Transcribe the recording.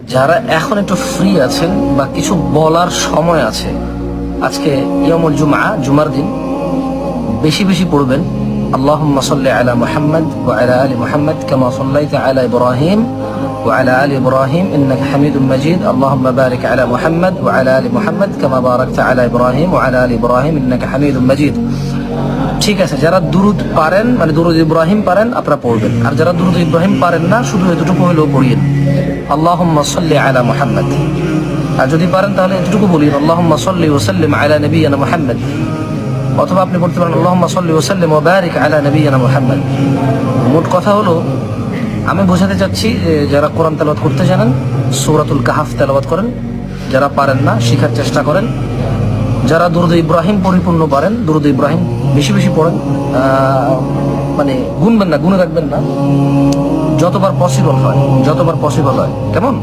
যারা এখন একটু ফ্রি আছেন বা কিছু বলার সময় আছে, আজকে ইয়ামুল জুমআ, জুমার দিন, বেশি বেশি পড়বেন আল্লাহুম্মা সাল্লি আলা মুহাম্মদ ওয়া আলা আলি মুহাম্মদ কামা সাল্লাইতা আলা ইব্রাহিম ওয়া আলা আলি ইব্রাহিম ইন্নাকা হামিদুম মাজিদ আল্লাহুম্মা বারিক আলা মুহাম্মদ ওয়া আলা আলি মুহাম্মদ কামা বারাকতা আলা ইব্রাহিম ওয়া আলা আলি ইব্রাহিম ইন্নাকা হামিদুম মাজিদ। ঠিক আছে, যারা দুরুদ পারেন, মানে দুরুদ ইব্রাহিম পারেন, আপনারা পড়বেন। আর যারা দুরুদ ইব্রাহিম পারেন না, শুধু এতটুকু হলেও পড়িয়েন আল্লাহুম্মা সাল্লি আলা মুহাম্মদ। আর যদি পারেন তাহলে এতটুকু বলিয়েন আল্লাহুম্মা সাল্লি ওয়া সাল্লিম আলা নবিয়িনা মুহাম্মদ। অথবা আপনি বলতে পারেন আল্লাহুম্মা সাল্লি ওয়া সাল্লিম ওয়া বারিক আলা নবিয়িনা মুহাম্মদ। মোট কথা হলো, আমি বোঝাতে চাচ্ছি যে যারা কোরআন তেলাওয়াত করতে জানেন, সূরাতুল কাহফ তেলাওয়াত করেন। যারা পারেন না, শেখার চেষ্টা করেন। যারা দুরুদ ইব্রাহিম পরিপূর্ণ পারেন, দুরুদ ইব্রাহিম বেশি বেশি পড়েন। মানে গুনবেন না, গুনে রাখবেন না, যতবার পসিবল হয়, যতবার পসিবল হয়। কেমন?